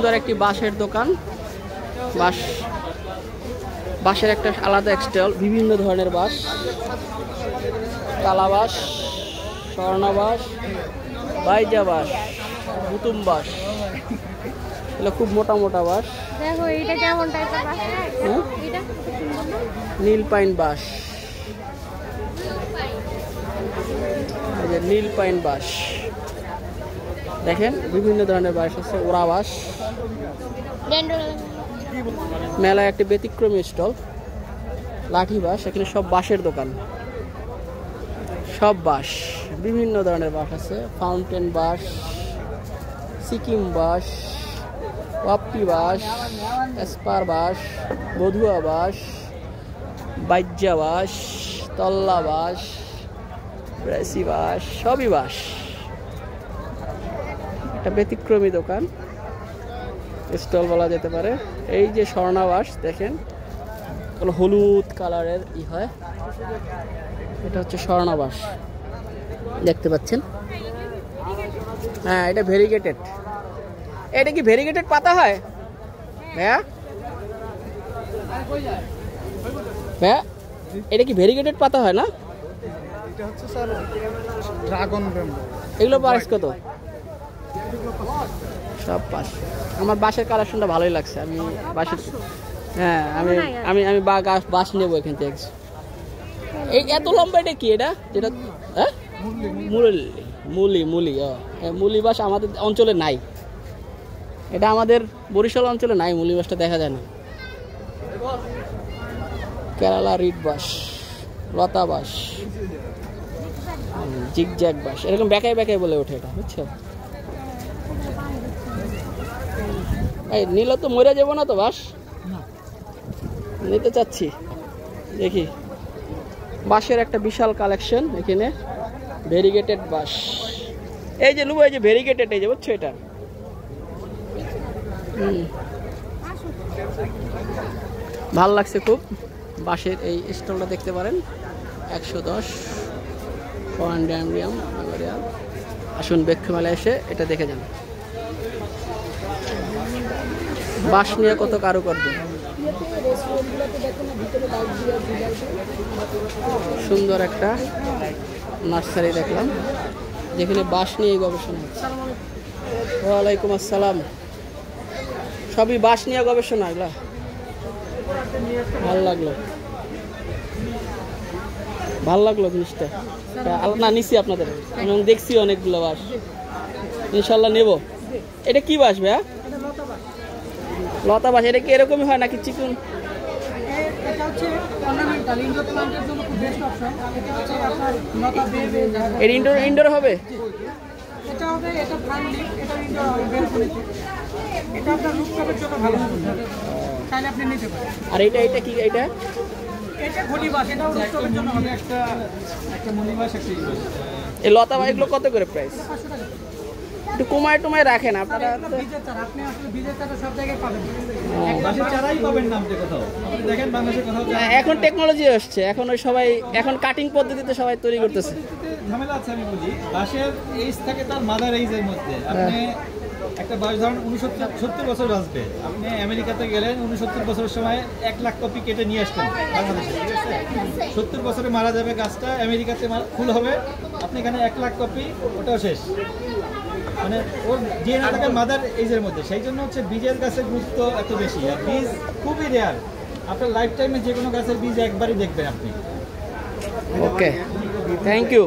সুন্দর একটি বাঁশের দোকান, বাঁশের একটা আলাদা স্টল, বিভিন্ন ধরনের বাঁশ, কালাবাঁশ, স্বর্ণবাঁশ, বাইজা বাঁশ, বুতুম বাঁশ, এগুলো খুব মোটা মোটা বাঁশ। দেখো এটা কেমন টাইপের বাঁশ, এটা নীল পাইন বাঁশ, এই যে নীল পাইন বাঁশ দেখেন, বিভিন্ন ধরনের বাঁশ আছে, ওরা বাঁশ। মেলায় একটি ব্যতিক্রমী স্টল, লাঠি বাঁশ, এখানে সব বাঁশের দোকান, সব বাঁশ, বিভিন্ন ধরনের বাঁশ আছে, ফাউন্টেন বাঁশ, সিকিম বাঁশ, ওয়াপ্পি বাঁশ, এসপার বাঁশ, বধুয়া বাঁশ, বাইজ্জা বাঁশ, তল্লা বাঁশ, ব্রেসি বাঁশ, সবই বাঁশ। একটা ব্যতিক্রমী দোকান, স্টল বলা যেতে পারে। এই যে স্বর্ণা বাঁশ দেখেন, হলুদ কালারের হয়, এটা হচ্ছে স্বর্ণা বাঁশ দেখতে পাচ্ছেন। হ্যাঁ, এটা ভেরিগেটেড। এটা কি ভেরিগেটেড পাতা হয় ভাইয়া? ভাইয়া এটা কি ভেরিগেটেড পাতা হয় না? এটা হচ্ছে স্যার ড্রাগন ব্যাম্বু। এগুলো প্রাইস কত? সব বাঁশ। আমার বাঁশের কালেকশনটা ভালোই লাগছে। আমি বাঁশের, হ্যাঁ আমি আমি আমি বাঁশ নেবো এখান থেকে। এই এত লম্বা এটা কি? এটা যেটা হ্যাঁ মুলি বাঁশ আমাদের অঞ্চলে নাই, এটা আমাদের বরিশাল অঞ্চলে নাই, মুলি বাঁশটা দেখা যায় না। কেরালা রিড বাঁশ, লতা বাঁশ, জিগজ্যাগ বাঁশ, এরকম বেকায় বেকায় বলে ওঠে এটা, বুঝছো? এই নিলে তো মরে যাবো না তো বাঁশ? নিতে চাচ্ছি, দেখি। বাঁশের একটা বিশাল কালেকশন এখানে, ভেরিগেটেড বাঁশ। এই যে লুবো, এই যে ভেরিগেটেড, এই যে বুঝছো এটা। ভাল লাগছে খুব। বাঁশের এই স্টলটা দেখতে পারেন, 110 পয়েন্ট। আসুন বৃক্ষ মেলায় এসে এটা দেখে যান। বাঁশ নিয়ে কত কারুকার্য, সুন্দর একটা নার্সারি দেখলাম যেখানে বাঁশ নিয়ে গবেষণা হচ্ছে। ওয়ালাইকুম আসসালাম। সবই বাঁশ নিয়ে গবেষণা, এগুলা ভালো লাগলো জিনিসটা। না নিচ্ছি আপনাদের, এবং দেখছি অনেকগুলো বাঁশ, ইনশাল্লাহ নেব। এটা কি বাঁশ ভাইয়া? লতা বাঁশ। এটা কি এরকমই হয় নাকি চিকুন? এটা ইনডোর হবে? আর এটা কি? এটা এই লতা বাঁশ এগুলো কত করে প্রাইস? একটু কমায় টমায় রাখেন আপনারা। এখন টেকনোলজি আসছে, এখন ওই সবাই এখন কাটিং পদ্ধতিতে সবাই তৈরি করতেছে। ঝামেলা আছে, আমি বলি বাঁশের এইজ থাকে তার মাদার এইজের মধ্যে। আপনি একটা বাঁশ ধরেন 69-70 বছর বাঁচবে, আপনি আমেরিকাতে গেলেন 69 বছরের সময় 1 লাখ কপি কেটে নিয়ে আসতেন বাংলাদেশে, ঠিক আছে? 70 বছরে মারা যাবে গাছটা, আমেরিকাতে ফুল হবে, আপনি এখানে 1 লাখ কপি, ওটাও শেষ। মানে ওর ডিএনএ থাকে মাদার এইজের মধ্যে, সেই জন্য হচ্ছে বীজের গাছের গুরুত্ব এত বেশি। আর বীজ খুবই রেয়ার, আপনার লাইফ টাইমে যে কোনো গাছের বীজ একবারই দেখবেন আপনি। ওকে, থ্যাংক ইউ।